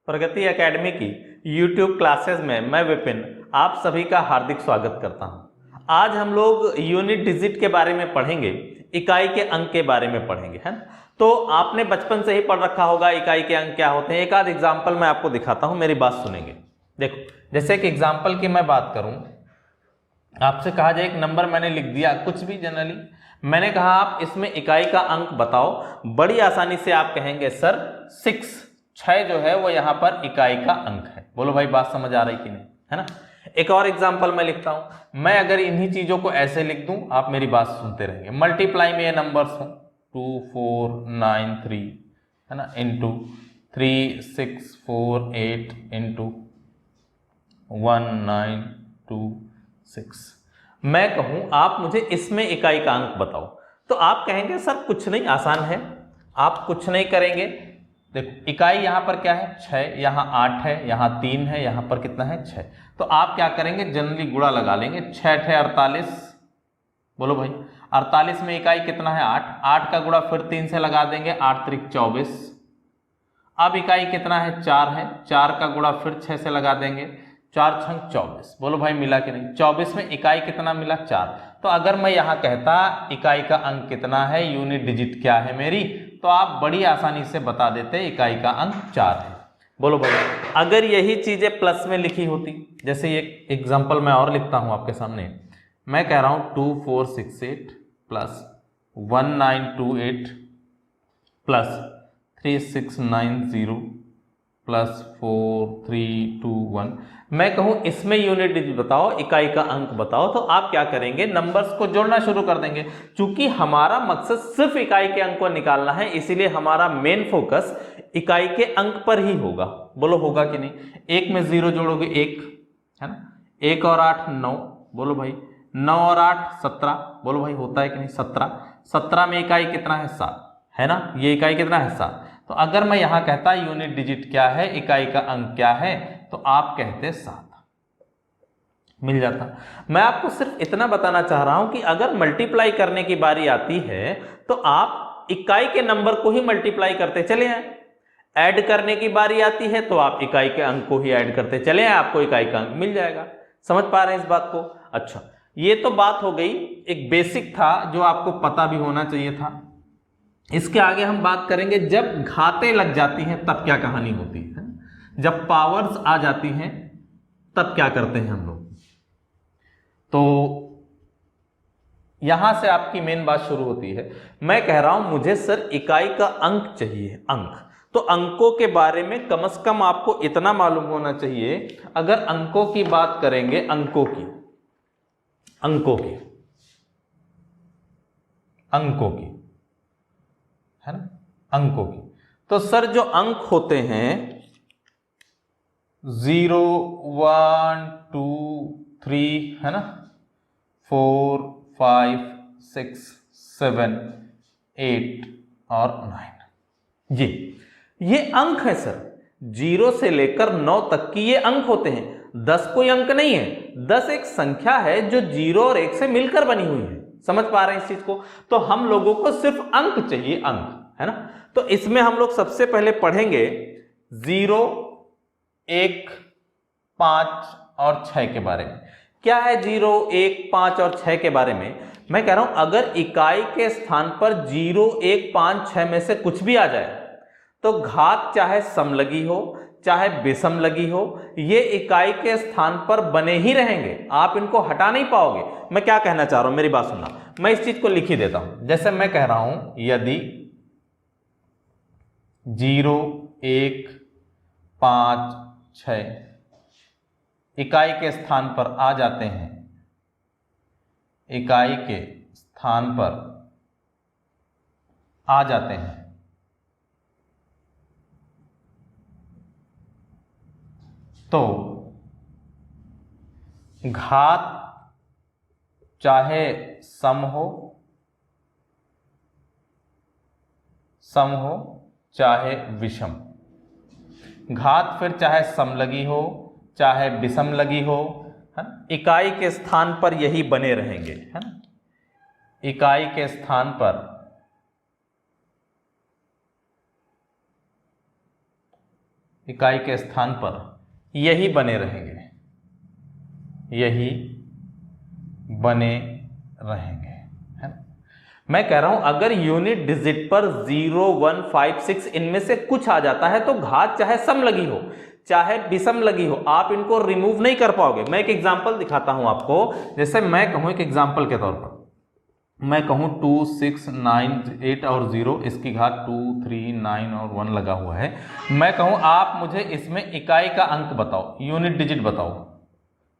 प्रगति academy की YouTube classes में मैं विपिन आप सभी का हार्दिक स्वागत करता हूं। आज हम लोग यूनिट डिजिट के बारे में पढ़ेंगे, इकाई के अंक के बारे में पढ़ेंगे, है ना। तो आपने बचपन से ही पढ़ रखा होगा इकाई के अंक क्या होते हैं। एक आध एग्जाम्पल मैं आपको दिखाता हूं, मेरी बात सुनेंगे। देखो, जैसे एक एग्जाम्पल की मैं बात करूं, आपसे कहा जाए एक नंबर मैंने लिख दिया, कुछ भी जनरली मैंने कहा आप इसमें इकाई का अंक बताओ। बड़ी आसानी से आप कहेंगे सर 6 जो है वो यहां पर इकाई का अंक है। बोलो भाई, बात समझ आ रही कि नहीं, है ना। एक और एग्जांपल मैं लिखता हूं, मैं अगर इन्हीं चीजों को ऐसे लिख दूं, आप मेरी बात सुनते रहेंगे। मल्टीप्लाई में ये नंबर्स हो 2 4 9 3, है ना, इंटू 3 6 4 8 इंटू 1 9 2 6। मैं कहूं आप मुझे इसमें इकाई का अंक बताओ, तो आप कहेंगे सर कुछ नहीं, आसान है। आप कुछ नहीं करेंगे, देखो इकाई यहां पर क्या है 6, यहां 8 है, यहां 3 है, यहां पर कितना है 6। तो आप क्या करेंगे, जनरली गुणा लगा लेंगे। 6 × 48, बोलो भाई 48 में इकाई कितना है 8, 8 का गुणा फिर 3 से लगा देंगे, 8 × 3 = 24। अब इकाई कितना है 4 है, 4 का गुणा फिर 6 से लगा देंगे, 4 × 6 = 24। बोलो भाई मिला कि नहीं, 24 में इकाई कितना मिला 4। तो अगर मैं यहां कहता इकाई का अंक कितना है, यूनिट डिजिट क्या है मेरी, तो आप बड़ी आसानी से बता देते इकाई का अंक 4 है। बोलो भाई, अगर यही चीजें प्लस में लिखी होती, जैसे एक एग्जांपल मैं और लिखता हूं आपके सामने, मैं कह रहा हूं 2468 प्लस 1928 प्लस 3690 प्लस 4321। मैं कहूं इसमें यूनिट डिजिट बताओ, इकाई का अंक बताओ, तो आप क्या करेंगे, नंबर्स को जोड़ना शुरू कर देंगे। चूंकि हमारा मकसद सिर्फ इकाई के अंक को निकालना है, इसीलिए हमारा मेन फोकस इकाई के अंक पर ही होगा। बोलो होगा कि नहीं। 1 में 0 जोड़ोगे 1, है ना, 1 और 8 9, बोलो भाई 9 और 8 17, बोलो भाई होता है कि नहीं 17। 17 में इकाई कितना है 7, है ना, ये इकाई कितना है 7। तो अगर मैं यहां कहता यूनिट डिजिट क्या है, इकाई का अंक क्या है, तो आप कहते 7, मिल जाता। मैं आपको सिर्फ इतना बताना चाह रहा हूं कि अगर मल्टीप्लाई करने की बारी आती है तो आप इकाई के नंबर को ही मल्टीप्लाई करते चले आए। ऐड करने की बारी आती है तो आप इकाई के अंक को ही ऐड करते चले आए, आपको इकाई का अंक मिल जाएगा। समझ पा रहे हैं इस बात को। अच्छा, ये तो बात हो गई, एक बेसिक था जो आपको पता भी होना चाहिए था। इसके आगे हम बात करेंगे जब घातें लग जाती हैं तब क्या कहानी होती है, जब पावर्स आ जाती हैं तब क्या करते हैं हम लोग। तो यहां से आपकी मेन बात शुरू होती है। मैं कह रहा हूं मुझे सर इकाई का अंक चाहिए, अंक। तो अंकों के बारे में कम से कम आपको इतना मालूम होना चाहिए, अगर अंकों की बात करेंगे, अंकों की है ना, अंकों की, तो सर जो अंक होते हैं 0 1 2 3, है ना, 4 5 6 7 8 और 9, ये अंक है सर। 0 से लेकर 9 तक की ये अंक होते हैं। 10 कोई अंक नहीं है, 10 एक संख्या है जो 0 और 1 से मिलकर बनी हुई है। समझ पा रहे हैं इस चीज को। तो हम लोगों को सिर्फ अंक चाहिए, अंक, है ना। तो इसमें हम लोग सबसे पहले पढ़ेंगे 0 1 5 और 6 के बारे में। क्या है 0 1 5 और 6 के बारे में। मैं कह रहा हूं अगर इकाई के स्थान पर 0 1 5 6 में से कुछ भी आ जाए तो घात चाहे समलगी हो चाहे विषम लगी हो, ये इकाई के स्थान पर बने ही रहेंगे, आप इनको हटा नहीं पाओगे। मैं क्या कहना चाह रहा हूं, मेरी बात सुनना। मैं इस चीज को लिख ही देता हूं। जैसे मैं कह रहा हूं यदि 0 1 5 6 इकाई के स्थान पर आ जाते हैं, इकाई के स्थान पर आ जाते हैं, तो घात चाहे सम हो चाहे विषम, घात फिर चाहे समलगी हो चाहे विषम लगी हो, है ना, इकाई के स्थान पर यही बने रहेंगे, है ना, इकाई के स्थान पर इकाई के स्थान पर यही बने रहेंगे, यही बने रहेंगे, है ना। मैं कह रहा हूं अगर यूनिट डिजिट पर 0, 1, 5, 6 इनमें से कुछ आ जाता है तो घात चाहे सम लगी हो चाहे विषम लगी हो, आप इनको रिमूव नहीं कर पाओगे। मैं एक एग्जांपल दिखाता हूं आपको। जैसे मैं कहूं एक एग्जांपल के तौर पर, मैं कहूं 2, 6, 9, 8 और 0, इसकी घात 2, 3, 9 और 1 लगा हुआ है। मैं कहूं आप मुझे इसमें इकाई का अंक बताओ, यूनिट डिजिट बताओ।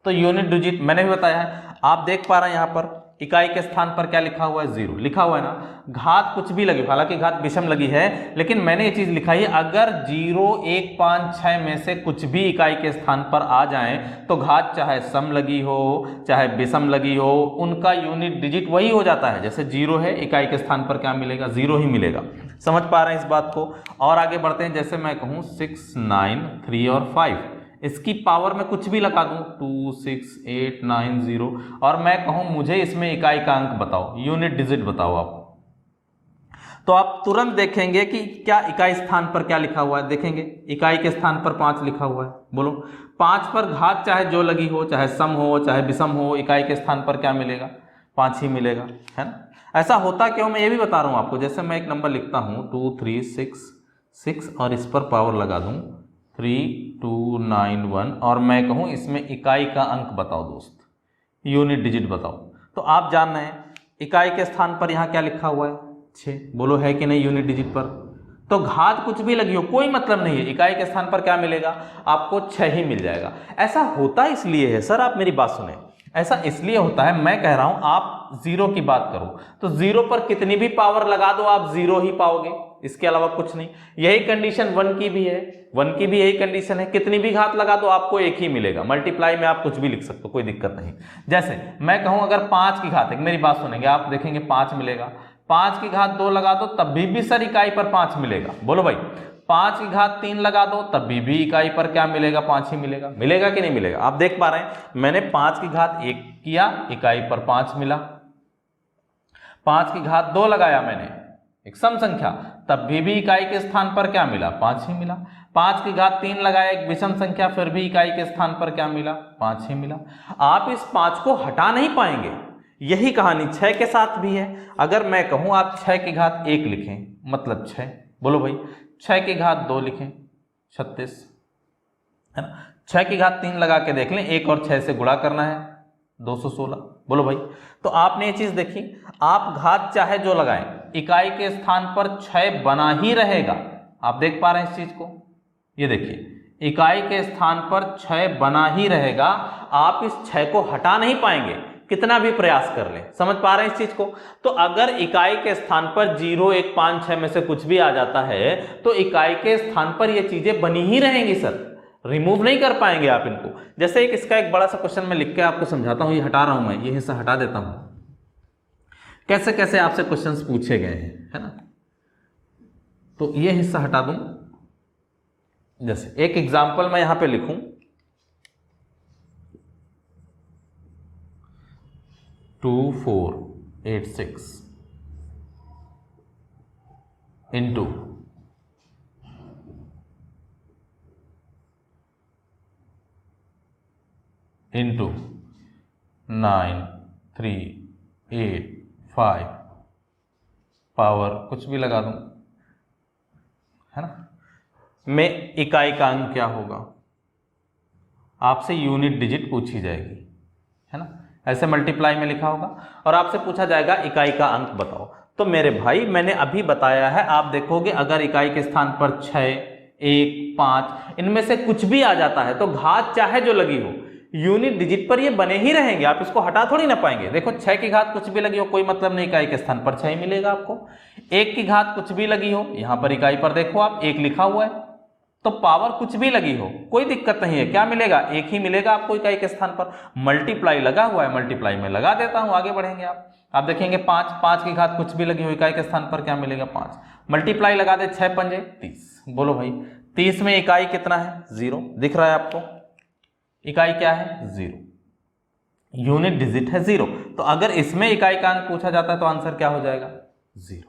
तो यूनिट डिजिट मैंने भी बताया है, आप देख पा रहे हैं यहां पर इकाई के स्थान पर क्या लिखा हुआ है, 0 लिखा हुआ है ना। घात कुछ भी लगी, हालांकि घात विषम लगी है, लेकिन मैंने ये चीज लिखा है अगर 0, 1, 5, 6 में से कुछ भी इकाई के स्थान पर आ जाएं तो घात चाहे सम लगी हो चाहे विषम लगी हो, उनका यूनिट डिजिट वही हो जाता है। जैसे 0 है, इकाई के स्थान पर क्या मिलेगा, 0 ही मिलेगा। समझ पा रहे हैं इस बात को। और आगे बढ़ते हैं। जैसे मैं कहूं 6, 9, 3 और 5, इसकी पावर में कुछ भी लगा दूं 2, 6, 8, 9, 0, और मैं कहूं मुझे इसमें इकाई का अंक बताओ, यूनिट डिजिट बताओ आप, तो आप तुरंत देखेंगे कि क्या इकाई स्थान पर क्या लिखा हुआ है। देखेंगे इकाई के स्थान पर 5 लिखा हुआ है। बोलो 5 पर घात चाहे जो लगी हो, चाहे सम हो चाहे विषम हो, इकाई के स्थान पर क्या मिलेगा, 5 ही मिलेगा, है ना। ऐसा होता क्यों, मैं ये भी बता रहा हूं आपको। जैसे मैं एक नंबर लिखता हूं 2, 3, 6 और इस पर पावर लगा दूं 3, 2, 9, 1, और मैं कहूं इसमें इकाई का अंक बताओ दोस्त, यूनिट डिजिट बताओ। तो आप जान रहे हैं इकाई के स्थान पर यहां क्या लिखा हुआ है, 6। बोलो है कि नहीं यूनिट डिजिट पर। तो घात कुछ भी लगी हो कोई मतलब नहीं है, इकाई के स्थान पर क्या मिलेगा, आपको 6 ही मिल जाएगा। ऐसा होता इसलिए है सर, आप मेरी बात सुने, ऐसा इसलिए होता है, मैं कह रहा हूं आप 0 की बात करो तो 0 पर कितनी भी पावर लगा दो आप 0 ही पाओगे, इसके अलावा कुछ नहीं। यही कंडीशन 1 की भी है, 1 की भी यही कंडीशन है, कितनी भी घात लगा दो आपको 1 ही मिलेगा। मल्टीप्लाई में आप कुछ भी लिख सकते हो, कोई दिक्कत नहीं। जैसे मैं कहूं अगर 5 की घात, एक मेरी बात सुनेंगे आप, देखेंगे 5 मिलेगा, 5 की घात 2 लगा दो तब भी सर इकाई पर 5 मिलेगा। बोलो भाई 5 की घात 3 लगा दो तब भी इकाई पर क्या मिलेगा, 5 ही मिलेगा। मिलेगा कि नहीं मिलेगा, आप देख पा रहे हैं। मैंने 5 की घात 1 किया, इकाई पर 5 मिला। 5 की घात 2 लगाया मैंने, एक सम संख्या, तब भी इकाई के स्थान पर क्या मिला, 5 ही मिला। 5 की घात 3 लगाया, एक विषम संख्या, फिर भी इकाई के स्थान पर क्या मिला, 5 ही मिला। आप इस 5 को हटा नहीं पाएंगे। यही कहानी 6 के साथ भी है। अगर मैं कहूं आप 6 की घात 1 लिखें मतलब 6, बोलो भाई 6 की घात 2 लिखें 36, है ना। 6 की घात 3 लगा के देख लें, 1 और 6 से गुणा करना है 216। बोलो भाई, तो आपने ये चीज देखी, आप घात चाहे जो लगाएं इकाई के स्थान पर 6 बना ही रहेगा। आप देख पा रहे हैं इस चीज को, ये देखिए इकाई के स्थान पर 6 बना ही रहेगा। आप इस 6 को हटा नहीं पाएंगे कितना भी प्रयास कर लें। समझ पा रहे हैं इस चीज को। तो अगर इकाई के स्थान पर 0, 1, 5, 6 में से कुछ भी आ जाता है तो इकाई के स्थान पर ये चीजें बनी ही रहेंगी सर, रिमूव नहीं कर पाएंगे आप इनको। जैसे इसका एक बड़ा सा क्वेश्चन मैं लिख के आपको समझाता हूं, ये हटा रहा हूं मैं, ये हिस्सा हटा देता हूं। कैसे कैसे आपसे क्वेश्चंस पूछे गए हैं, है ना। तो ये हिस्सा हटा दूं। जैसे एक एग्जांपल मैं यहां पे लिखूं 2486 इंटू 9385 पावर कुछ भी लगा दूं, है ना, में इकाई का अंक क्या होगा। आपसे यूनिट डिजिट पूछी जाएगी, है ना। ऐसे मल्टीप्लाई में लिखा होगा और आपसे पूछा जाएगा इकाई का अंक बताओ। तो मेरे भाई मैंने अभी बताया है, आप देखोगे अगर इकाई के स्थान पर 6, 1, 5 इनमें से कुछ भी आ जाता है तो घात चाहे जो लगी हो यूनिट डिजिट पर ये बने ही रहेंगे, आप इसको हटा थोड़ी ना पाएंगे। देखो 6 की घात कुछ भी लगी हो कोई मतलब नहीं, इकाई के स्थान पर 6 ही मिलेगा आपको। 1 की घात कुछ भी लगी हो, यहां पर इकाई पर देखो आप 1 लिखा हुआ है, तो पावर कुछ भी लगी हो कोई दिक्कत नहीं है, क्या मिलेगा, 1 ही मिलेगा आपको इकाई के स्थान पर। मल्टीप्लाई लगा हुआ है, मल्टीप्लाई में लगा देता हूं, आगे बढ़ेंगे आप देखेंगे 5 की घात कुछ भी लगी हो, इकाई के स्थान पर क्या मिलेगा, 5। मल्टीप्लाई लगा दे 6 पंजे 30। बोलो भाई 30 में इकाई कितना है, 0 दिख रहा है आपको, इकाई क्या है, 0, यूनिट डिजिट है 0। तो अगर इसमें इकाई का अंक पूछा जाता है तो आंसर क्या हो जाएगा, 0।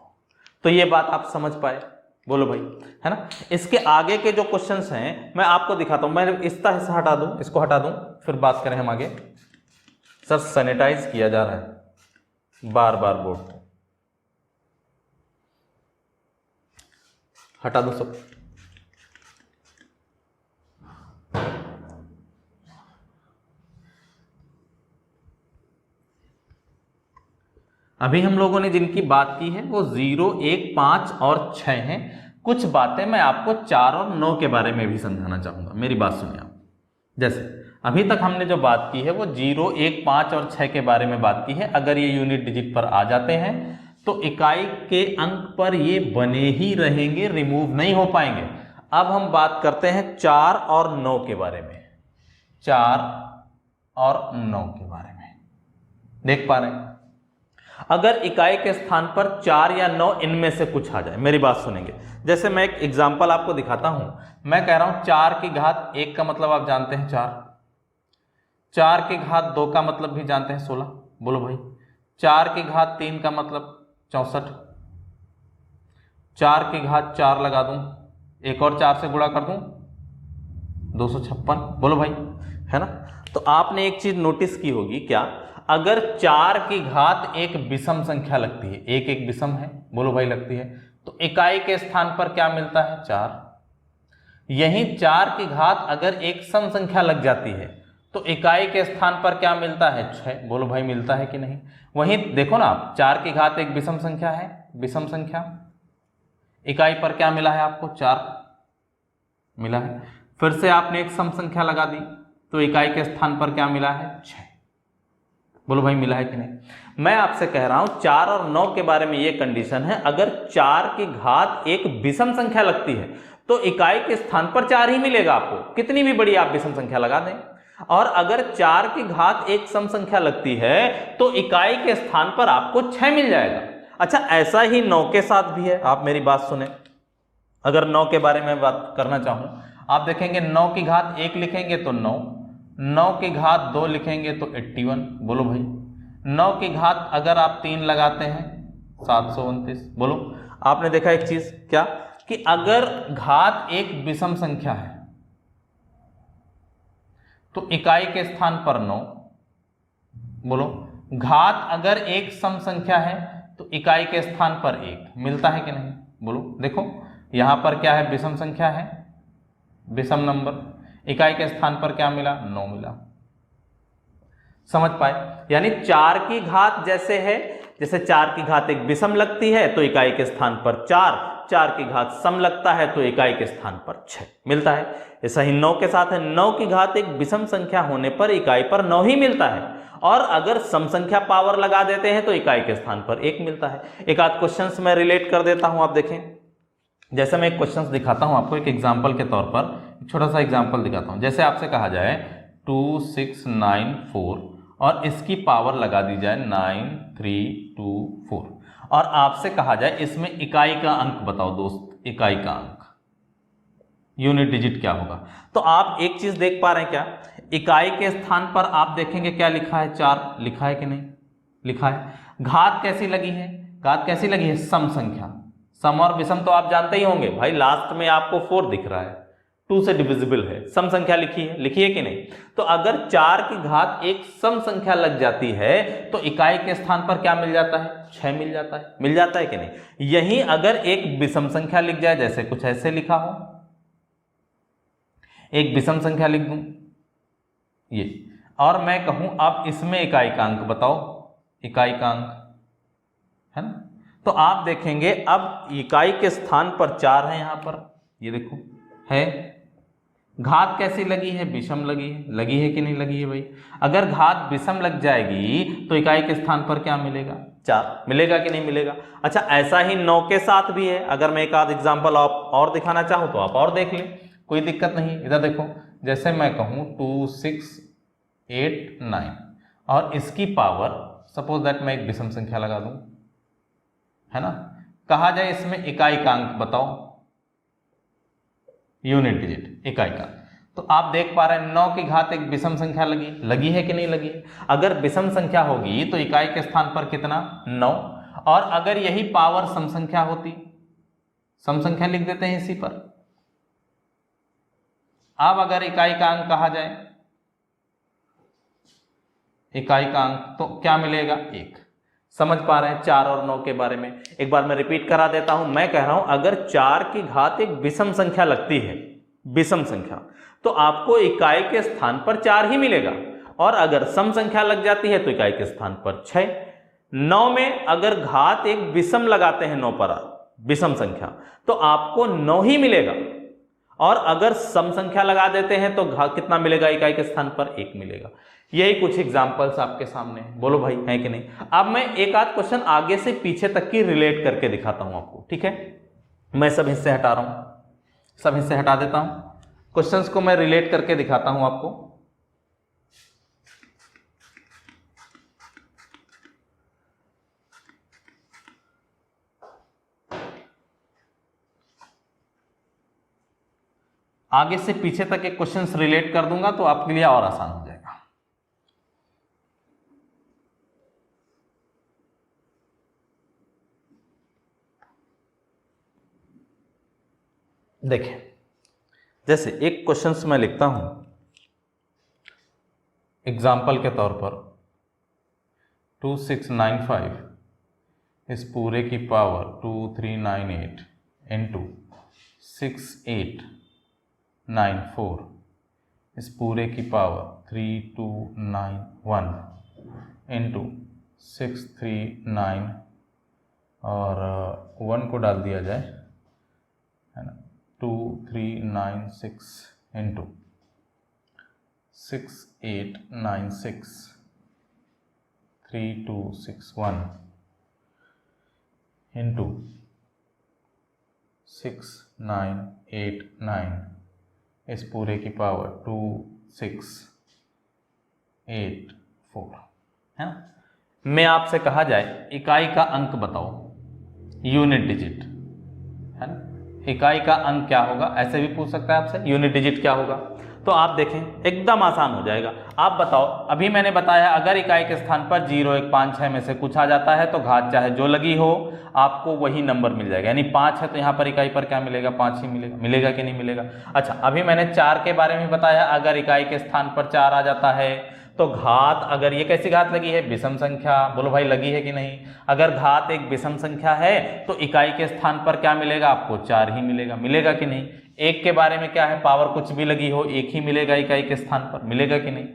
तो ये बात आप समझ पाए। बोलो भाई, है ना। इसके आगे के जो क्वेश्चंस हैं मैं आपको दिखाता हूं। मैं इसका हिस्सा हटा दूं, इसको हटा दूं, फिर बात करें हम आगे। सर सैनिटाइज किया जा रहा है बार बार बोर्ड, हटा दो सब। अभी हम लोगों ने जिनकी बात की है वो 0, 1, 5 और 6 हैं। कुछ बातें मैं आपको 4 और 9 के बारे में भी समझाना चाहूंगा, मेरी बात सुनिए आप। जैसे अभी तक हमने जो बात की है वो 0, 1, 5 और 6 के बारे में बात की है। अगर ये यूनिट डिजिट पर आ जाते हैं तो इकाई के अंक पर ये बने ही रहेंगे, रिमूव नहीं हो पाएंगे। अब हम बात करते हैं 4 और 9 के बारे में। 4 और 9 के बारे में देख पा रहे हैं। अगर इकाई के स्थान पर 4 या 9 इनमें से कुछ आ जाए, मेरी बात सुनेंगे। जैसे मैं एक एग्जांपल आपको दिखाता हूं। मैं कह रहा हूं 4 की घात 1 का मतलब आप जानते हैं 4, 4 की घात 2 का मतलब भी जानते हैं 16, बोलो भाई। 4 की घात 3 का मतलब 64, 4 की घात 4 लगा दूं, एक और 4 से गुणा कर दूं 256, बोलो भाई, है ना। तो आपने एक चीज नोटिस की होगी क्या, अगर 4 की घात एक विषम संख्या लगती है, एक एक विषम है, बोलो भाई लगती है, तो इकाई के स्थान पर क्या मिलता है 4। यहीं 4 की घात अगर एक सम संख्या लग जाती है तो इकाई के स्थान पर क्या मिलता है 6, बोलो भाई मिलता है कि नहीं। वहीं देखो ना आप, 4 की घात एक विषम संख्या है, विषम संख्या, इकाई पर क्या मिला है आपको 4 मिला है। फिर से आपने एक सम संख्या लगा दी तो इकाई के स्थान पर क्या मिला है 6, बोलो भाई मिला है कि नहीं। मैं आपसे कह रहा हूं 4 और 9 के बारे में यह कंडीशन है, अगर 4 की घात एक विषम संख्या लगती है तो इकाई के स्थान पर 4 ही मिलेगा आपको, कितनी भी बड़ी आप विषम संख्या लगा दें। और अगर 4 की घात एक सम संख्या लगती है तो इकाई के स्थान पर आपको 6 मिल जाएगा। अच्छा, ऐसा ही 9 के साथ भी है, आप मेरी बात सुने। अगर 9 के बारे में बात करना चाहूं, आप देखेंगे 9 की घात 1 लिखेंगे तो 9, 9 की घात 2 लिखेंगे तो 81, बोलो भाई। 9 की घात अगर आप 3 लगाते हैं 729, बोलो। आपने देखा एक चीज क्या, कि अगर घात एक विषम संख्या है तो इकाई के स्थान पर 9, बोलो। घात अगर एक सम संख्या है तो इकाई के स्थान पर 1 मिलता है कि नहीं, बोलो। देखो यहां पर क्या है, विषम संख्या है, विषम नंबर, इकाई के स्थान पर क्या मिला 9 मिला। समझ पाए, यानी 4 की घात जैसे है, जैसे 4 की घात एक विषम लगती है तो इकाई के स्थान पर 4, 4 की घात सम लगता है तो इकाई के स्थान पर 6 मिलता है। ऐसा ही 9 के साथ है, 9 की घात एक विषम संख्या होने पर इकाई पर 9 ही मिलता है, और अगर सम संख्या पावर लगा देते हैं तो इकाई के स्थान पर 1 मिलता है। एक आध क्वेश्चंस मैं रिलेट कर देता हूं, आप देखें। जैसे मैं एक क्वेश्चंस दिखाता हूं आपको, एक एग्जाम्पल के तौर पर छोटा सा एग्जाम्पल दिखाता हूं। जैसे आपसे कहा जाए 2694 और इसकी पावर लगा दी जाए 9324, और आपसे कहा जाए इसमें इकाई का अंक बताओ दोस्त, इकाई का अंक, यूनिट डिजिट क्या होगा। तो आप एक चीज देख पा रहे हैं क्या, इकाई के स्थान पर आप देखेंगे क्या लिखा है 4, लिखा है कि नहीं, लिखा है। घात कैसी लगी है, घात कैसी लगी है, सम संख्या। सम और विषम तो आप जानते ही होंगे भाई, लास्ट में आपको 4 दिख रहा है, 2 से डिविजिबल है, सम संख्या लिखी है कि नहीं। तो अगर 4 की घात एक सम संख्या लग जाती है तो इकाई के स्थान पर क्या मिल जाता है 6 मिल जाता है, मिल जाता है कि नहीं। यहीं अगर एक विषम संख्या लिख जाए, जैसे कुछ ऐसे लिखा हो, एक विषम संख्या लिख दूं ये, और मैं कहूं अब इसमें इकाई का अंक बताओ, इकाई का अंक, है ना। तो आप देखेंगे अब इकाई के स्थान पर 4 है, यहां पर ये देखो है। घात कैसी लगी है, विषम लगी है कि नहीं लगी है भाई। अगर घात विषम लग जाएगी तो इकाई के स्थान पर क्या मिलेगा 4 मिलेगा कि नहीं मिलेगा। अच्छा, ऐसा ही 9 के साथ भी है। अगर मैं एक आध एग्जाम्पल आप और दिखाना चाहूं तो आप और देख लें, कोई दिक्कत नहीं। इधर देखो, जैसे मैं कहूं 2689 और इसकी पावर सपोज दैट मैं एक विषम संख्या लगा दूं, है ना। कहा जाए इसमें इकाई का अंक बताओ, यूनिट डिजिट इकाई का, तो आप देख पा रहे हैं 9 की घात एक विषम संख्या लगी है कि नहीं लगी। अगर विषम संख्या होगी तो इकाई के स्थान पर कितना 9, और अगर यही पावर सम संख्या होती, सम संख्या लिख देते हैं इसी पर। अब अगर इकाई का अंक कहा जाए, इकाई का अंक तो क्या मिलेगा 1। समझ पा रहे हैं 4 और 9 के बारे में? एक बार मैं रिपीट करा देता हूं। मैं कह रहा हूं अगर 4 की घात एक विषम संख्या लगती है, विषम संख्या, तो आपको इकाई के स्थान पर 4 ही मिलेगा, और अगर सम संख्या लग जाती है तो इकाई के स्थान पर 6। 9 में अगर घात एक विषम लगाते हैं, 9 पर विषम संख्या, तो आपको 9 ही मिलेगा, और अगर सम संख्या लगा देते हैं तो घात कितना मिलेगा इकाई के स्थान पर? 1 मिलेगा। यही कुछ एग्जांपल्स आपके सामने हैं, बोलो भाई है कि नहीं? अब मैं एक आध क्वेश्चन आगे से पीछे तक की रिलेट करके दिखाता हूं आपको, ठीक है? मैं सब हिस्से हटा रहा हूं, सब हिस्से हटा देता हूं, क्वेश्चंस को मैं रिलेट करके दिखाता हूं आपको। आगे से पीछे तक एक क्वेश्चंस रिलेट कर दूंगा तो आपके लिए और आसान हो जाएगा। देखिए, जैसे एक क्वेश्चंस मैं लिखता हूं एग्जाम्पल के तौर पर, 2695 इस पूरे की पावर 2398 इंटू 6894 इस पूरे की पावर 3291 इंटू 639 और 1 को डाल दिया जाए, है ना, 2396 इंटू 6896 3261 इंटू 6989 इस पूरे की पावर 2684, है ना। मैं आपसे कहा जाए इकाई का अंक बताओ, यूनिट डिजिट, है ना, इकाई का अंक क्या होगा, ऐसे भी पूछ सकता है आपसे, यूनिट डिजिट क्या होगा। तो आप देखें एकदम आसान हो जाएगा। आप बताओ, अभी मैंने बताया अगर इकाई के स्थान पर 0, 1, 5, 6 में से कुछ आ जाता है तो घात चाहे जो लगी हो आपको वही नंबर मिल जाएगा। यानी 5 है तो यहाँ पर इकाई पर क्या मिलेगा? 5 ही मिलेगा। मिलेगा कि नहीं मिलेगा? अच्छा, अभी मैंने 4 के बारे में बताया, अगर इकाई के स्थान पर 4 आ जाता है तो घात, अगर ये कैसी घात लगी है? विषम संख्या। बोलो भाई लगी है कि नहीं? अगर घात एक विषम संख्या है तो इकाई के स्थान पर क्या मिलेगा? आपको 4 ही मिलेगा। मिलेगा कि नहीं? 1 के बारे में क्या है? पावर कुछ भी लगी हो 1 ही मिलेगा इकाई के स्थान पर। मिलेगा कि नहीं?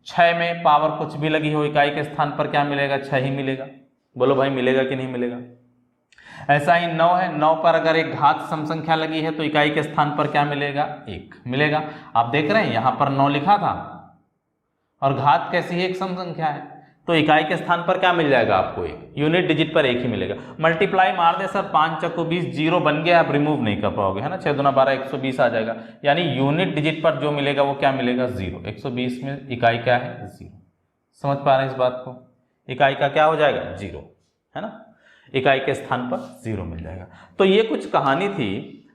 6 में पावर कुछ भी लगी हो इकाई के स्थान पर क्या मिलेगा? 6 ही मिलेगा। बोलो भाई मिलेगा कि नहीं मिलेगा? ऐसा ही 9 है, 9 पर अगर एक घात सम संख्या लगी है तो इकाई के स्थान पर क्या मिलेगा? 1 मिलेगा। आप देख रहे हैं यहां पर 9 लिखा था और घात कैसी है? एक सम संख्या है, तो इकाई के स्थान पर क्या मिल जाएगा आपको? 1। यूनिट डिजिट पर 1 ही मिलेगा। मल्टीप्लाई मार दे सर, 5 चक्को 20, 0 बन गया, आप रिमूव नहीं कर पाओगे, है ना। 6 दूना 12, 120 आ जाएगा। यानी यूनिट डिजिट पर जो मिलेगा वो क्या मिलेगा? 0। 120 में इकाई क्या है? 0। समझ पा रहे हैं इस बात को? इकाई का क्या हो जाएगा? 0, है ना। इकाई के स्थान पर 0 मिल जाएगा। तो ये कुछ कहानी थी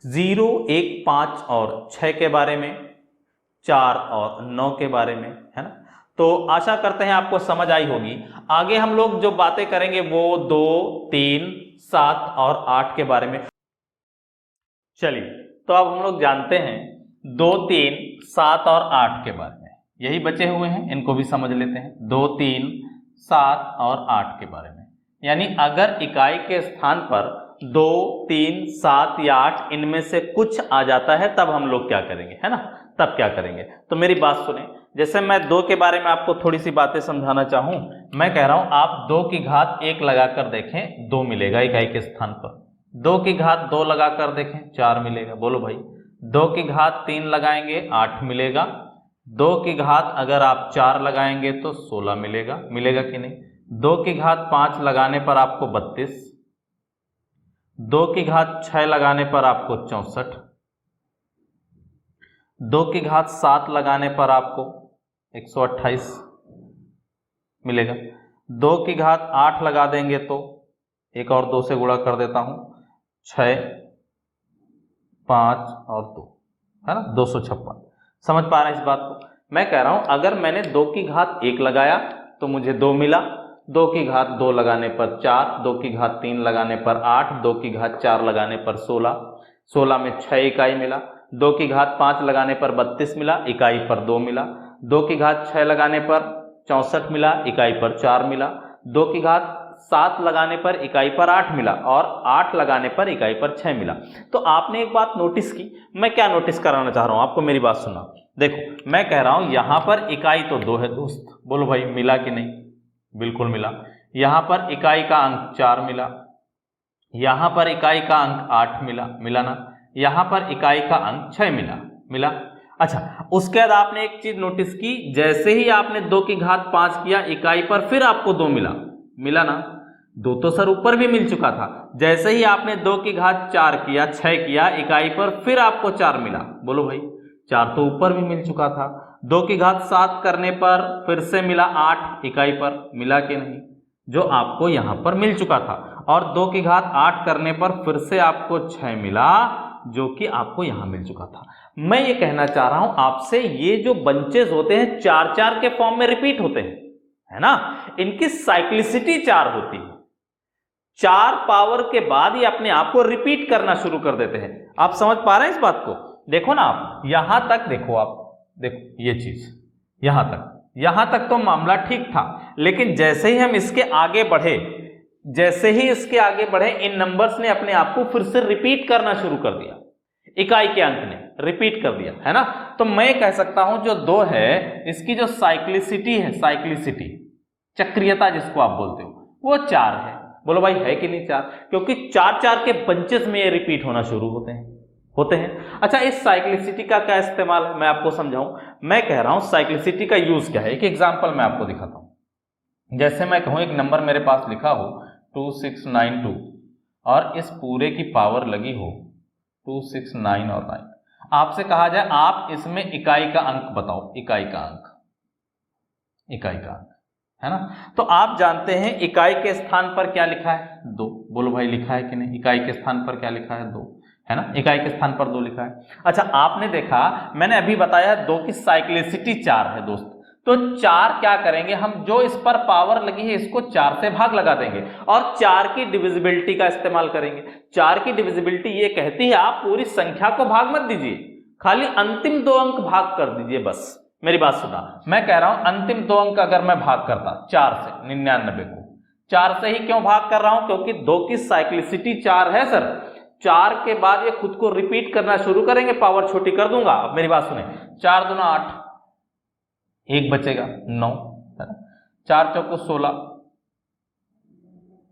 0, 1, 5 और 6 के बारे में, 4 और 9 के बारे में, है ना। तो आशा करते हैं आपको समझ आई होगी। आगे हम लोग जो बातें करेंगे वो 2, 3, 7 और 8 के बारे में। चलिए, तो अब हम लोग जानते हैं 2, 3, 7 और 8 के बारे में। यही बचे हुए हैं, इनको भी समझ लेते हैं। 2, 3, 7 और 8 के बारे में। यानी अगर इकाई के स्थान पर 2, 3, 7 या 8 इनमें से कुछ आ जाता है तब हम लोग क्या करेंगे, है ना। तब क्या करेंगे? तो मेरी बात सुने। जैसे मैं 2 के बारे में आपको थोड़ी सी बातें समझाना चाहूं, मैं कह रहा हूं आप 2 की घात 1 लगाकर देखें, 2 मिलेगा इकाई के स्थान पर। 2 की घात 2 लगाकर देखें, 4 मिलेगा। बोलो भाई। 2 की घात 3 लगाएंगे, 8 मिलेगा। 2 की घात अगर आप 4 लगाएंगे तो 16 मिलेगा। मिलेगा कि नहीं? 2 की घात 5 लगाने पर आपको 32, 2 की घात 6 लगाने पर आपको 64, 2 की घात 7 लगाने पर आपको 128 मिलेगा। 2 की घात 8 लगा देंगे तो एक और 2 से गुणा कर देता हूं, 6, 5 और 2, है ना, 256। समझ पा रहे हैं इस बात को? मैं कह रहा हूं अगर मैंने 2 की घात 1 लगाया तो मुझे 2 मिला, 2 की घात 2 लगाने पर 4, 2 की घात 3 लगाने पर 8, 2 की घात 4 लगाने पर 16, 16 में 6 इकाई मिला, 2 की घात 5 लगाने पर 32 मिला, इकाई पर 2 मिला, 2 की घात 6 लगाने पर 64 मिला, इकाई पर 4 मिला, 2 की घात 7 लगाने पर इकाई पर 8 मिला और 8 लगाने पर इकाई पर 6 मिला। तो आपने एक बात नोटिस की, मैं क्या नोटिस कराना चाह रहा हूं आपको, मेरी बात सुना। देखो मैं कह रहा हूं यहां पर इकाई तो 2 है दोस्त, बोलो भाई मिला कि नहीं, बिल्कुल मिला। यहां पर इकाई का अंक 4 मिला, यहां पर इकाई का अंक 8 मिला, मिला ना, यहां पर इकाई का अंक 6 मिला, मिला। अच्छा, उसके बाद आपने एक चीज नोटिस की, जैसे ही आपने 2 की घात 5 किया इकाई पर फिर आपको 2 मिला, मिला ना, 2 तो सर ऊपर भी मिल चुका था। जैसे ही आपने 2 की घात 4 किया, 6 किया, इकाई पर फिर आपको 4 मिला, बोलो भाई 4 तो ऊपर भी मिल चुका था। 2 की घात 7 करने पर फिर से मिला 8 इकाई पर, मिला कि नहीं, जो आपको यहां पर मिल चुका था। और 2 की घात 8 करने पर फिर से आपको 6 मिला, जो कि आपको यहां मिल चुका था। मैं ये कहना चाह रहा हूं आपसे, ये जो बंचेस होते हैं 4-4 के फॉर्म में रिपीट होते हैं, है ना, इनकी साइक्लिसिटी 4 होती है। 4 पावर के बाद ये अपने आप को रिपीट करना शुरू कर देते हैं। आप समझ पा रहे हैं इस बात को? देखो ना, आप यहां तक देखो, आप देखो ये चीज, यहां तक तो मामला ठीक था, लेकिन जैसे ही हम इसके आगे बढ़े, इन नंबर्स ने अपने आप को फिर से रिपीट करना शुरू कर दिया, इकाई के अंक ने रिपीट कर दिया, है ना। तो मैं कह सकता हूं जो 2 है इसकी जो साइक्लिसिटी है, साइक्लिसिटी चक्रियता जिसको आप बोलते हो, वो 4 है। बोलो भाई है कि नहीं 4? क्योंकि 4-4 के बंचेस में ये रिपीट होना शुरू होते हैं। अच्छा, इस साइक्लिसिटी का क्या इस्तेमाल है मैं आपको समझाऊं। मैं कह रहा हूं साइक्लिसिटी का यूज क्या है, एक एग्जांपल मैं आपको दिखाता हूं। जैसे मैं कहूं एक नंबर मेरे पास लिखा हो 2692 और इस पूरे की पावर लगी हो 269 और 9, आपसे कहा जाए आप इसमें इकाई का अंक बताओ, इकाई का अंक है ना। तो आप जानते हैं इकाई के स्थान पर क्या लिखा है, 2। बोलो भाई लिखा है कि नहीं, इकाई के स्थान पर क्या लिखा है, 2, है ना, इकाई के स्थान पर 2 लिखा है। अच्छा, आपने देखा मैंने अभी बताया 2 की साइक्लिसिटी 4 है दोस्त। तो 4 क्या करेंगे हम, जो इस पर पावर लगी है इसको 4 से भाग लगा देंगे और 4 की डिविजिबिलिटी का इस्तेमाल करेंगे। 4 की डिविजिबिलिटी ये कहती है आप पूरी संख्या को भाग मत दीजिए, खाली अंतिम 2 अंक भाग कर दीजिए बस। मेरी बात सुना, मैं कह रहा हूं अंतिम 2 अंक अगर मैं भाग करता 4 से 99 को, 4 से ही क्यों भाग कर रहा हूं, क्योंकि 2 की साइक्लिसिटी 4 है सर। 4 के बाद ये खुद को रिपीट करना शुरू करेंगे, पावर छोटी कर दूंगा। अब मेरी बात सुने, 4 दूना 8, 1 बचेगा 9, 4 चौको 16,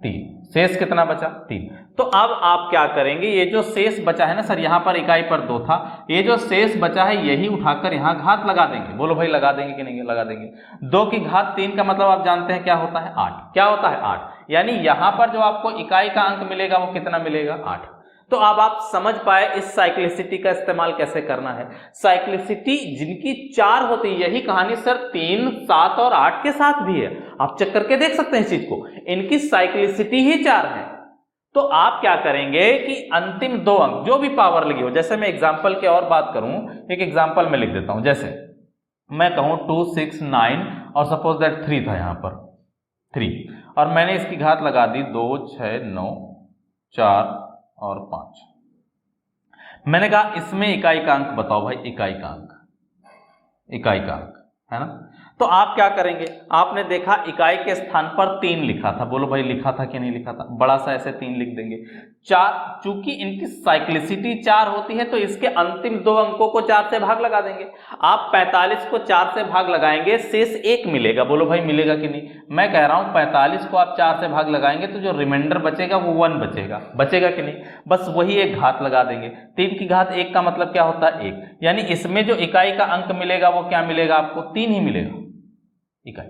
3, शेष कितना बचा 3। तो अब आप क्या करेंगे, ये जो शेष बचा है ना सर, यहां पर इकाई पर 2 था, ये जो शेष बचा है यही उठाकर यहां घात लगा देंगे। बोलो भाई लगा देंगे कि नहीं लगा देंगे। 2 की घात 3 का मतलब आप जानते हैं क्या होता है, 8। क्या होता है 8, यानी यहां पर जो आपको इकाई का अंक मिलेगा वो कितना मिलेगा, 8। तो अब आप समझ पाए इस साइक्लिसिटी का इस्तेमाल कैसे करना है। साइक्लिसिटी जिनकी 4 होती है, यही कहानी सर 3, 7 और 8 के साथ भी है। आप चेक करके देख सकते हैं इस चीज को, इनकी साइक्लिसिटी ही 4 है। तो आप क्या करेंगे कि अंतिम 2 अंक जो भी पावर लगी हो, जैसे मैं एग्जांपल की और बात करूं, एक एग्जांपल में लिख देता हूं। जैसे मैं कहूं 269 और सपोज दैट 3 था यहां पर 3, और मैंने इसकी घात लगा दी 2, 6, 9, 4 और 5। मैंने कहा इसमें इकाई का अंक बताओ भाई, इकाई का अंक है ना। तो आप क्या करेंगे, आपने देखा इकाई के स्थान पर 3 लिखा था। बोलो भाई लिखा था कि नहीं लिखा था, बड़ा सा ऐसे 3 लिख देंगे। 4, चूंकि इनकी साइक्लिसिटी 4 होती है तो इसके अंतिम 2 अंकों को 4 से भाग लगा देंगे। आप 45 को 4 से भाग लगाएंगे, शेष 1 मिलेगा। बोलो भाई मिलेगा कि नहीं। मैं कह रहा हूं 45 को आप 4 से भाग लगाएंगे तो जो रिमाइंडर बचेगा वो 1 बचेगा कि नहीं, बस वही एक घात लगा देंगे। 3 की घात 1 का मतलब क्या होता है, 1, यानी इसमें जो इकाई का अंक मिलेगा वो क्या मिलेगा आपको, 3 ही मिलेगा इकाई।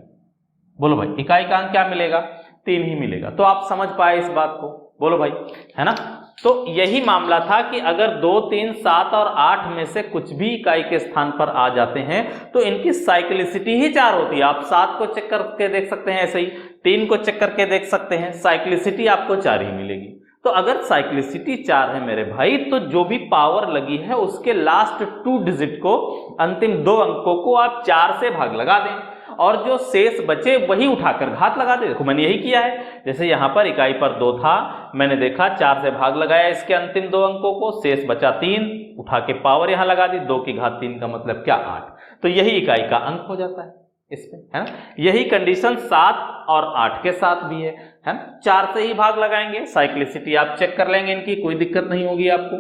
बोलो भाई इकाई का अंक क्या मिलेगा, 3 ही मिलेगा। तो आप समझ पाए इस बात को, बोलो भाई, है ना। तो यही मामला था कि अगर 2, 3, 7 और 8 में से कुछ भी इकाई के स्थान पर आ जाते हैं तो इनकी साइक्लिसिटी ही 4 होती है। आप 7 को चेक करके देख सकते हैं, ऐसे ही 3 को चेक करके देख सकते हैं, साइक्लिसिटी आपको 4 ही मिलेगी। तो अगर साइक्लिसिटी 4 है मेरे भाई, तो जो भी पावर लगी है उसके लास्ट 2 डिजिट को, अंतिम 2 अंकों को आप 4 से भाग लगा दें और जो शेष बचे वही उठाकर घात लगा दे। देखो मैंने यही किया है, जैसे यहाँ पर इकाई पर 2 था, मैंने देखा 4 से भाग लगाया इसके अंतिम 2 अंकों को, शेष बचा 3, उठा के पावर यहाँ लगा दी, 2 की घात 3 का मतलब क्या 8, तो यही इकाई का अंक हो जाता है इसमें, है ना। यही कंडीशन 7 और 8 के साथ भी है ना। 4 से ही भाग लगाएंगे, साइक्लिसिटी आप चेक कर लेंगे इनकी, कोई दिक्कत नहीं होगी आपको।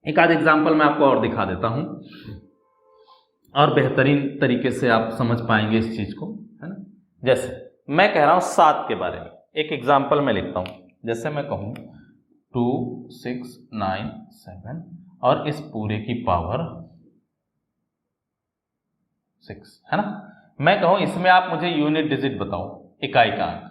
एक आध एग्जाम्पल मैं आपको और दिखा देता हूं और बेहतरीन तरीके से आप समझ पाएंगे इस चीज को, है ना। जैसे मैं कह रहा हूं 7 के बारे में, एक एग्जाम्पल मैं लिखता हूं, जैसे मैं कहूं 2 6 9 7 और इस पूरे की पावर 6, है ना। मैं कहूं इसमें आप मुझे यूनिट डिजिट बताओ, इकाई का अंक,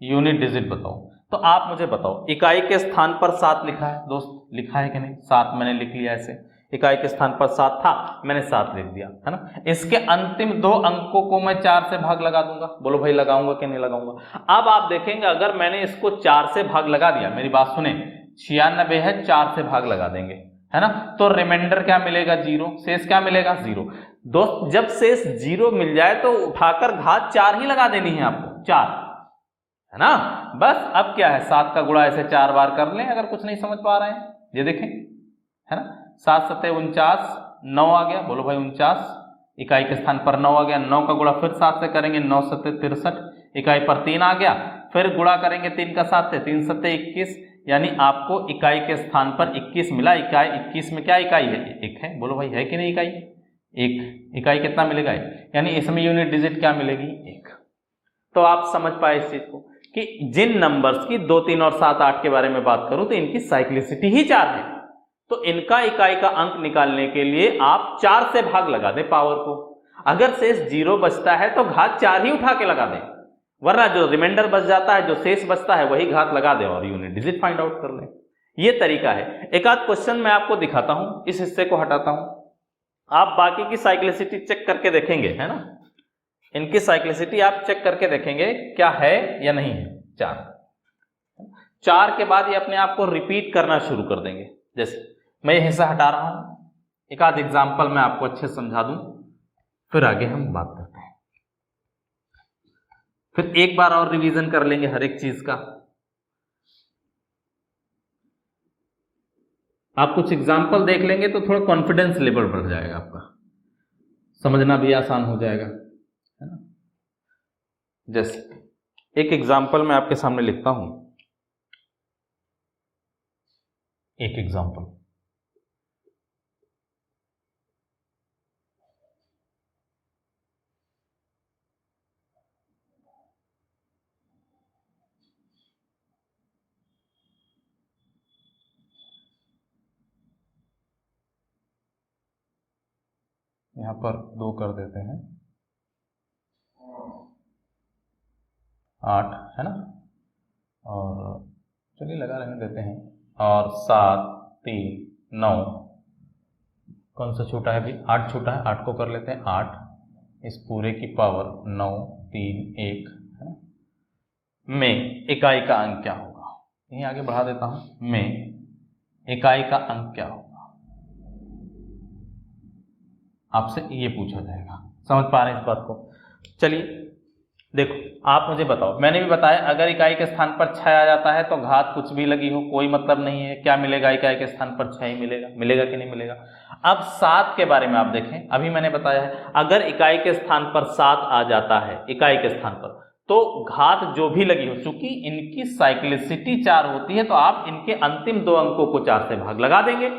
यूनिट डिजिट बताओ। तो आप मुझे बताओ इकाई के स्थान पर 7 लिखा है दोस्त, लिखा है कि नहीं? 7 मैंने लिख लिया, ऐसे इकाई के स्थान पर 7 था, मैंने 7 लिख दिया, है ना। इसके अंतिम 2 अंकों को मैं 4 से भाग लगा दूंगा। बोलो भाई लगाऊंगा कि नहीं लगाऊंगा? अब आप देखेंगे अगर मैंने इसको 4 से भाग लगा दिया, मेरी बात सुने, 96 है, 4 से भाग लगा देंगे, है ना, तो रिमाइंडर क्या मिलेगा? 0। शेष क्या मिलेगा? 0। दोस्त जब शेष 0 मिल जाए तो उठाकर घात 4 ही लगा देनी है आपको, 4, है ना। बस अब क्या है, 7 का गुणा ऐसे 4 बार कर लें अगर कुछ नहीं समझ पा रहे हैं, ये देखें, है ना। 7 7 49, 9 आ गया, बोलो भाई 49, इकाई के स्थान पर 9 आ गया, 9 का गुणा फिर 7 से करेंगे, 9 7 63, इकाई पर 3 आ गया, फिर गुणा करेंगे 3 का 7 से, 3 7 21, यानी आपको इकाई के स्थान पर 21 मिला। इकाई 21 में क्या इकाई है? 1 है। बोलो भाई है कि नहीं इकाई? 1 इकाई कितना मिलेगा? यानी इसमें यूनिट डिजिट क्या मिलेगी? 1। तो आप समझ पाए इस चीज को कि जिन नंबर्स की 2 3 और 7 8 के बारे में बात करूं तो इनकी साइक्लिसिटी ही 4 है, तो इनका इकाई का अंक निकालने के लिए आप 4 से भाग लगा दें पावर को। अगर शेष 0 बचता है तो घात 4 ही उठा के लगा दें, वरना जो रिमाइंडर बच जाता है, जो शेष बचता है वही घात लगा दें और यूनिट डिजिट फाइंड आउट कर लें। ये तरीका है। एक आध क्वेश्चन मैं आपको दिखाता हूं, इस हिस्से को हटाता हूं, आप बाकी की साइक्लिसिटी चेक करके देखेंगे, है ना। इनकी साइक्लिसिटी आप चेक करके देखेंगे क्या है या नहीं है। 4 के बाद ये अपने आप को रिपीट करना शुरू कर देंगे। जैसे मैं ये हिस्सा हटा रहा हूं, एक आध एग्जाम्पल मैं आपको अच्छे से समझा दूं, फिर आगे हम बात करते हैं। फिर एक बार और रिवीजन कर लेंगे हर एक चीज का। आप कुछ एग्जाम्पल देख लेंगे तो थोड़ा कॉन्फिडेंस लेवल बढ़ जाएगा, आपका समझना भी आसान हो जाएगा, है ना। जैसे एक एग्जाम्पल मैं आपके सामने लिखता हूं, एक एग्जाम्पल, यहां पर 2 कर देते हैं, 8, है ना, और चलिए लगा रहने देते हैं, और 7 3 9, कौन सा छोटा है अभी? 8 छोटा है, 8 को कर लेते हैं 8, इस पूरे की पावर 9 3 1, है ना। में इकाई का अंक क्या होगा? यहीं आगे बढ़ा देता हूं, में इकाई का अंक क्या होगा, आपसे ये पूछा जाएगा। समझ पा रहे हैं इस बात को? चलिए देखो, आप मुझे बताओ, मैंने भी बताया अगर इकाई के स्थान पर 6 आ जाता है तो घात कुछ भी लगी हो कोई मतलब नहीं है, क्या मिलेगा? इकाई के स्थान पर 6 ही मिलेगा। मिलेगा कि नहीं मिलेगा? अब 7 के बारे में आप देखें, अभी मैंने बताया है अगर इकाई के स्थान पर 7 आ जाता है इकाई के स्थान पर, तो घात जो भी लगी हो, चूंकि इनकी साइक्लिसिटी 4 होती है तो आप इनके अंतिम 2 अंकों को 4 से भाग लगा देंगे।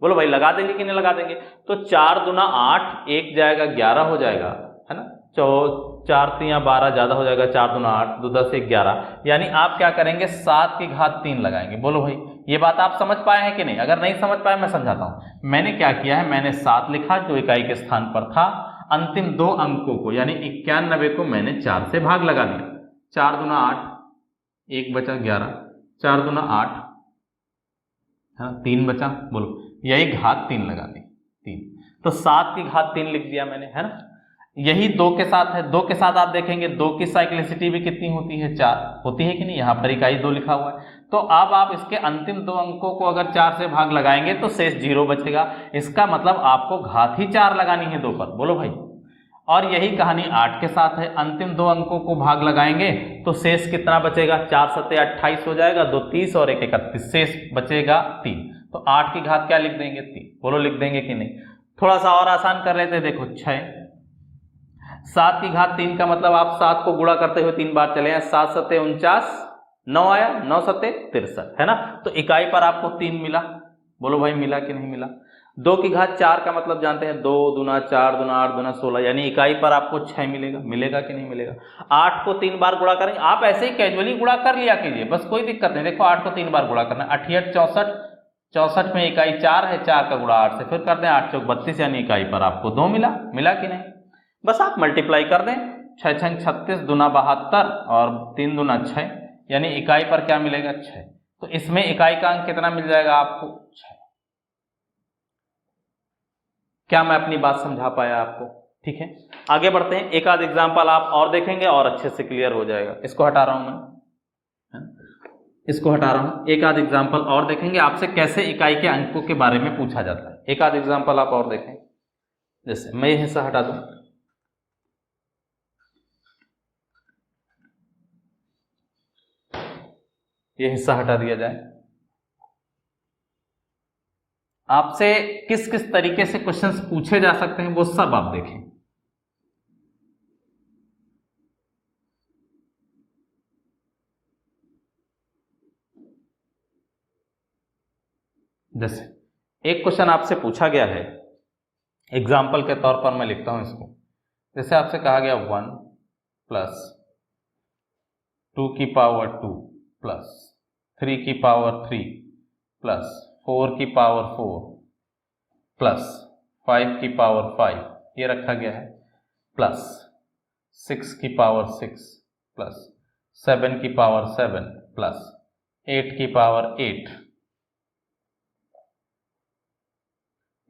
बोलो भाई लगा देंगे कि नहीं लगा देंगे? तो 4 दूना 8, 1 जाएगा 11 हो जाएगा, है ना। 4 3 12 ज्यादा हो जाएगा, 4 दूना 8, 2 10 1 11, यानी आप क्या करेंगे? 7 की घात 3 लगाएंगे। बोलो भाई ये बात आप समझ पाए हैं कि नहीं? अगर नहीं समझ पाए मैं समझाता हूं। मैंने क्या किया है, मैंने 7 लिखा जो इकाई के स्थान पर था, अंतिम 2 अंकों को यानी 91 को मैंने 4 से भाग लगा दिया। 4 दूना 8, 1 बचा 11, 4 दूना 8, है ना, 3 बचा, बोलो यही घात 3 लगा दी, 3, तो 7 की घात 3 लिख दिया मैंने, है ना। यही 2 के साथ है, 2 के साथ आप देखेंगे 2 की साइक्लिसिटी भी कितनी होती है? 4 होती है कि नहीं? यहाँ पर इकाई 2 लिखा हुआ है, तो अब आप इसके अंतिम 2 अंकों को अगर 4 से भाग लगाएंगे तो शेष 0 बचेगा। इसका मतलब आपको घात ही 4 लगानी है 2 पर। बोलो भाई, और यही कहानी 8 के साथ है। अंतिम दो अंकों को भाग लगाएंगे तो शेष कितना बचेगा, 4 सत्ते 28 हो जाएगा, 2 30 और 1 31, शेष बचेगा 3। तो 8 की घात क्या लिख देंगे, 3। बोलो लिख देंगे कि नहीं। थोड़ा सा और आसान कर लेते हैं, देखो 6, 7 की घात 3 का मतलब आप 7 को गुणा करते हुए 3 बार चले हैं, 7 सत्ते 49, 9 आया, 9 सत्ते 63, है ना। तो इकाई पर आपको 3 मिला। बोलो भाई मिला कि नहीं मिला। 2 की घात 4 का मतलब जानते हैं, 2 दूना 4 दूना 8 दूना 16, यानी इकाई पर आपको 6 मिलेगा। मिलेगा कि नहीं मिलेगा। 8 को 3 बार गुणा करेंगे, आप ऐसे ही कैजुअली गुणा कर लिया कीजिए, बस कोई दिक्कत नहीं। देखो 8 को 3 बार गुणा करना, 8 64, 64 में इकाई 4 है, 4 का गुणा 8 से, फिर कर दें 8 चौक 32, यानी इकाई पर आपको 2 मिला। मिला कि नहीं। बस आप मल्टीप्लाई कर दें, 6 छंग 36 दूना 72 और 3 दूना 6, यानी इकाई पर क्या मिलेगा, 6। तो इसमें इकाई का अंक कितना मिल जाएगा आपको, 6। क्या मैं अपनी बात समझा पाया आपको। ठीक है, आगे बढ़ते हैं। एक आध एग्जांपल आप और देखेंगे और अच्छे से क्लियर हो जाएगा। इसको हटा रहा हूं मैं, इसको हटा रहा हूं। एक आध एग्जांपल और देखेंगे आपसे कैसे इकाई के अंकों के बारे में पूछा जाता है। एक आध एग्जांपल आप और देखें, जैसे मैं ये हिस्सा हटा दूं, ये हिस्सा हटा दिया जाए। आपसे किस किस तरीके से क्वेश्चंस पूछे जा सकते हैं वो सब आप देखें। जैसे एक क्वेश्चन आपसे पूछा गया है, एग्जाम्पल के तौर पर मैं लिखता हूं इसको। जैसे आपसे कहा गया 1 प्लस 2 की पावर 2 प्लस 3 की पावर 3 प्लस 4 की पावर 4 प्लस 5 की पावर 5, ये रखा गया है, प्लस 6 की पावर 6 प्लस 7 की पावर 7 प्लस 8 की पावर 8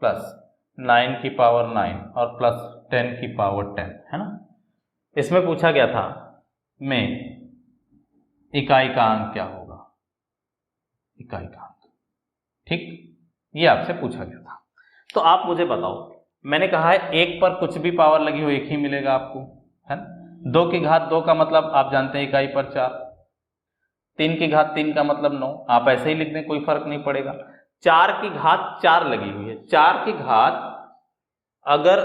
प्लस 9 की पावर 9 और प्लस 10 की पावर 10, है ना। इसमें पूछा गया था में इकाई का अंक क्या होगा, इकाई का अंक। ठीक, ये आपसे पूछा गया था। तो आप मुझे बताओ, मैंने कहा है 1 पर कुछ भी पावर लगी हो 1 ही मिलेगा आपको, है ना। 2 की घात 2 का मतलब आप जानते हैं इकाई पर 4, 3 की घात 3 का मतलब 9, आप ऐसे ही लिख दें, कोई फर्क नहीं पड़ेगा। 4 की घात 4 लगी हुई है, 4 की घात अगर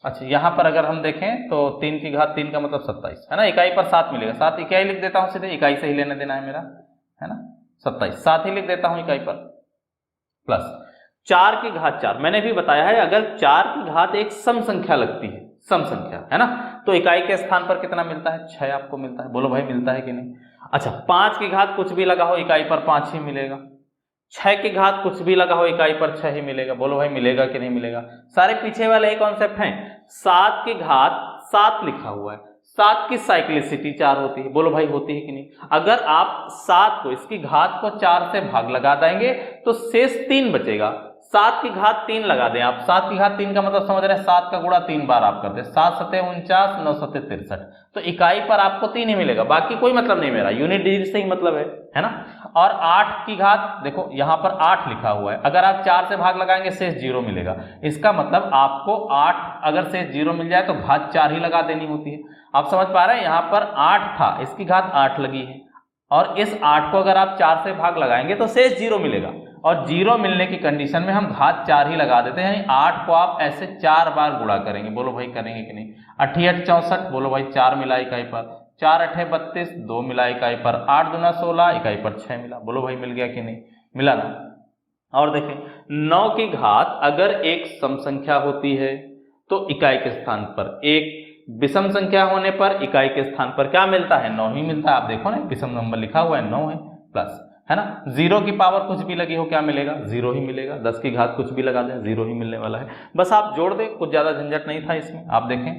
अच्छा यहां पर अगर हम देखें तो 3 की घात 3 का मतलब 27, है ना। इकाई पर 7 मिलेगा, 7 इकाई लिख देता हूं सीधे, इकाई से ही लेने देना है मेरा, है ना। 27 7 ही लिख देता हूं इकाई पर, प्लस 4 की घात 4। मैंने भी बताया है अगर 4 की घात एक सम संख्या लगती है, सम संख्या, है ना, तो इकाई के स्थान पर कितना मिलता है, 6 आपको मिलता है। बोलो भाई मिलता है कि नहीं। अच्छा 5 की घात कुछ भी लगा हो इकाई पर 5 ही मिलेगा। 6 की घात कुछ भी लगा हो इकाई पर 6 ही मिलेगा। बोलो भाई मिलेगा कि नहीं मिलेगा। सारे पीछे वाले ही कॉन्सेप्ट हैं। 7 की घात 7 लिखा हुआ है, 7 की साइक्लिसिटी 4 होती है। बोलो भाई होती है कि नहीं। अगर आप 7 को, इसकी घात को 4 से भाग लगा देंगे तो शेष 3 बचेगा। 7 की घात 3 लगा दें आप, 7 की घात 3 का मतलब समझ रहे हैं, 7 का गुणा 3 बार आप करते हैं, 7 सत्ते 49, 9 सत्ते 63, तो इकाई पर आपको 3 ही मिलेगा, बाकी कोई मतलब नहीं मेरा, यूनिट डिजिट से ही मतलब है ना। और 8 की घात देखो यहां पर 8 लिखा हुआ है, अगर आप 4 से भाग लगाएंगे शेष 0 मिलेगा। इसका मतलब आपको 8 अगर शेष 0 मिल जाए तो घात 4 ही लगा देनी होती है। आप समझ पा रहे हैं, यहां पर 8 था, इसकी घात 8 लगी है, और इस 8 को अगर आप 4 से भाग लगाएंगे तो शेष 0 मिलेगा, और 0 मिलने की कंडीशन में हम घात 4 ही लगा देते हैं, यानी 8 को आप ऐसे 4 बार गुणा करेंगे। बोलो भाई करेंगे कि नहीं। 8 64, बोलो भाई 4 मिला इकाई पर, 4 8 32, 2 मिला इकाई पर, 8 दूना 16, इकाई पर 6 मिला। बोलो भाई मिल गया कि नहीं, मिला ना। और देखें 9 की घात अगर एक सम संख्या होती है तो इकाई के स्थान पर, एक विषम संख्या होने पर इकाई के स्थान पर क्या मिलता है, 9 ही मिलता है। आप देखो ना विषम नंबर लिखा हुआ है 9 है, प्लस, है ना। 0 की पावर कुछ भी लगी हो क्या मिलेगा, 0 ही मिलेगा। 10 की घात कुछ भी लगा दें 0 ही मिलने वाला है। बस आप जोड़ दें, कुछ ज्यादा झंझट नहीं था इसमें। आप देखें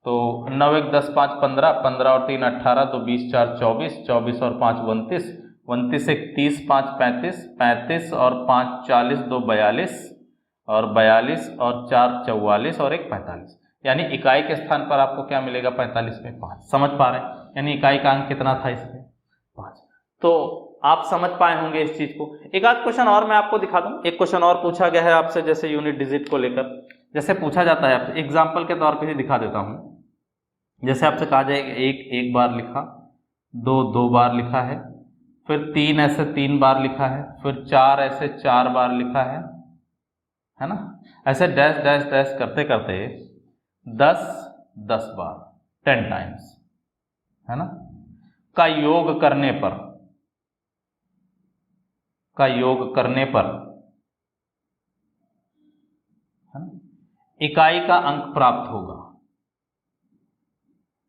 तो 9 1 10 5 15, 15 और 3 18, तो 20 4 24, 24 और 5 29, 29 1 30, 5 35, 35 और 5 40, 2 42, और 42 और 4 44 और 1 45, यानी इकाई के स्थान पर आपको क्या मिलेगा, 45 में 5। समझ पा रहे हैं, यानी इकाई का अंक कितना था इसमें, 5। तो आप समझ पाए होंगे इस चीज को। एक आध क्वेश्चन और मैं आपको दिखा दूं। एक क्वेश्चन और पूछा गया है आपसे, जैसे यूनिट डिजिट को लेकर। जैसे पूछा जाता है आपसे, एग्जाम्पल के तौर पे ही दिखा देता हूँ। जैसे आपसे कहा जाएगा एक बार लिखा, दो बार लिखा है, फिर 3 ऐसे 3 बार लिखा है, फिर 4 ऐसे 4 बार लिखा है ना। ऐसे डैश डैश डैश करते करते 10 बार 10 टाइम्स, है ना, का योग करने पर है ना इकाई का अंक प्राप्त होगा।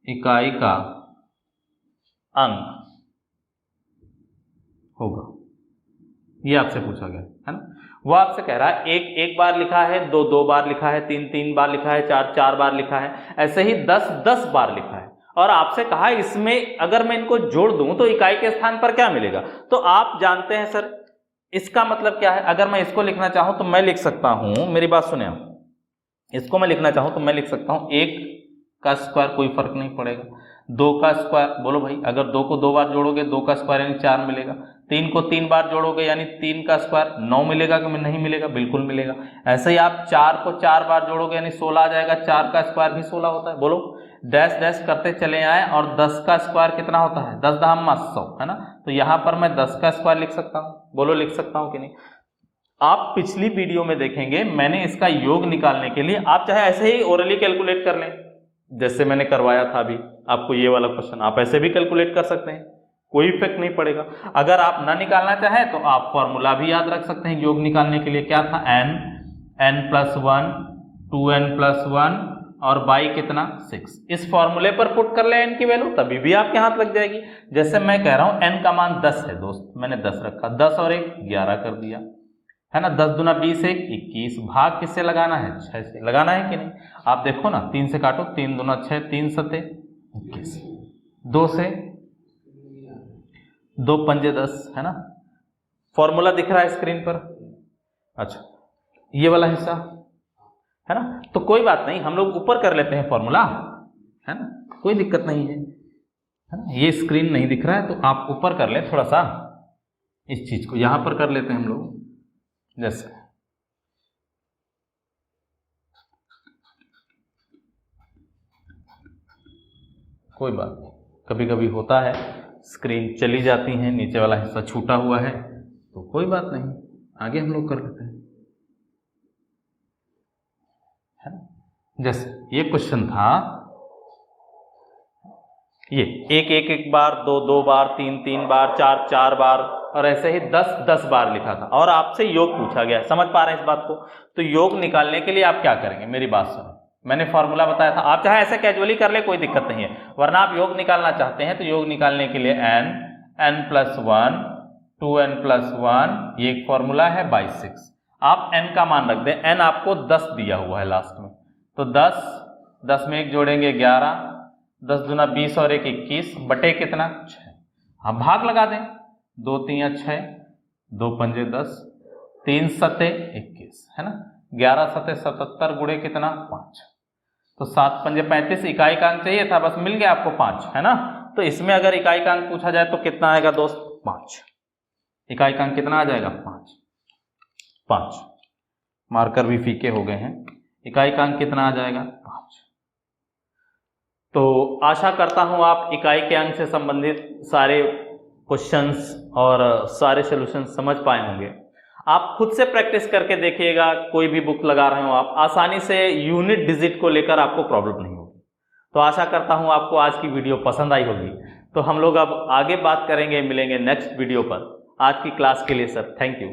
इकाई का अंक होगा, ये आपसे पूछा गया है ना। वो आपसे कह रहा है एक बार लिखा है, दो बार लिखा है, 3 बार लिखा है, 4 बार लिखा है, ऐसे ही 10 बार लिखा है। और आपसे कहा इसमें अगर मैं इनको जोड़ दूं तो इकाई के स्थान पर क्या मिलेगा। तो आप जानते हैं सर इसका मतलब क्या है। अगर मैं इसको लिखना चाहूं तो मैं लिख सकता हूं, मेरी बात सुने आप, इसको मैं लिखना चाहूं तो मैं लिख सकता हूं 1 का स्क्वायर, कोई फर्क नहीं पड़ेगा, 2 का स्क्वायर, बोलो भाई, अगर 2 को 2 बार जोड़ोगे 2 का स्क्वायर यानी 4 मिलेगा, 3 को 3 बार जोड़ोगे यानी 3 का स्क्वायर 9 मिलेगा कि नहीं मिलेगा, बिल्कुल मिलेगा। ऐसे ही आप 4 को 4 बार जोड़ोगे यानी 16 आ जाएगा, 4 का स्क्वायर भी 16 होता है। बोलो, डैश डैश करते चले आए, और 10 का स्क्वायर कितना होता है, 10 10 100, है ना। तो यहां पर मैं 10 का स्क्वायर लिख सकता हूं, बोलो लिख सकता हूं कि नहीं। आप पिछली वीडियो में देखेंगे मैंने इसका योग निकालने के लिए, आप चाहे ऐसे ही ओरली कैलकुलेट कर लें जैसे मैंने करवाया था अभी आपको ये वाला क्वेश्चन, आप ऐसे भी कैलकुलेट कर सकते हैं, कोई इफेक्ट नहीं पड़ेगा। अगर आप ना निकालना चाहें तो आप फॉर्मूला भी याद रख सकते हैं योग निकालने के लिए। क्या था, n+1 2n+1 और बाई कितना 6। इस फॉर्मूले पर पुट कर ले n की वैल्यू, तभी भी आपके हाथ लग जाएगी। जैसे मैं कह रहा हूं n का मान 10 है दोस्त, मैंने 10 रखा, 10 और 1 11 कर दिया, है ना। 10 दूना 20 1 21, भाग किससे लगाना है, 6 से लगाना है कि नहीं। आप देखो ना, 3 से काटो, 3 दूना 6, 3 सते 21, 2 से 2 पंजे 10, है ना। फॉर्मूला दिख रहा है स्क्रीन पर। अच्छा, ये वाला हिस्सा है ना, तो कोई बात नहीं, हम लोग ऊपर कर लेते हैं फॉर्मूला, है ना, कोई दिक्कत नहीं है ना। ये स्क्रीन नहीं दिख रहा है तो आप ऊपर कर ले थोड़ा सा, इस चीज को यहां पर कर लेते हैं हम लोग। जैसे कोई बात नहीं, कभी कभी होता है स्क्रीन चली जाती है, नीचे वाला हिस्सा छूटा हुआ है, तो कोई बात नहीं, आगे हम लोग कर लेते हैं, है ना। जैसे ये क्वेश्चन था, ये एक बार, 2 बार, 3 बार, 4 बार, और ऐसे ही 10 बार लिखा था, और आपसे योग पूछा गया। समझ पा रहे हैं इस बात को। तो योग निकालने के लिए आप क्या करेंगे, मेरी बात सुनो, मैंने फॉर्मूला बताया था, आप चाहे ऐसे कैजुअली कर ले, कोई दिक्कत नहीं है, वरना आप योग निकालना चाहते हैं तो योग निकालने के लिए n+1 2n+1, ये एक फॉर्मूला है, बाई 6। आप n का मान रख दें, n आपको 10 दिया हुआ है लास्ट में, तो 10 में 1 जोड़ेंगे 11, 10 दूना 20 और 1 21, बटे कितना 6। हम भाग लगा दें, 2 3 6, 2 पंजे 10, 3 सते 21, है ना, 11 सते 77 गुणे कितना 5, तो 7 पंजे 35, इकाई का अंक चाहिए था, बस मिल गया आपको 5, है ना। तो इसमें अगर इकाई का अंक पूछा जाए तो कितना आएगा दोस्त, 5। इकाई का अंक कितना आ जाएगा, 5। मार्कर भी फीके हो गए हैं, इकाई का अंक कितना आ जाएगा, 5। तो आशा करता हूं आप इकाई के अंक से संबंधित सारे क्वेश्चंस और सारे सॉल्यूशन समझ पाए होंगे। आप खुद से प्रैक्टिस करके देखिएगा, कोई भी बुक लगा रहे हो आप, आसानी से यूनिट डिजिट को लेकर आपको प्रॉब्लम नहीं होगी। तो आशा करता हूं आपको आज की वीडियो पसंद आई होगी। तो हम लोग अब आगे बात करेंगे, मिलेंगे नेक्स्ट वीडियो पर। आज की क्लास के लिए सर थैंक यू।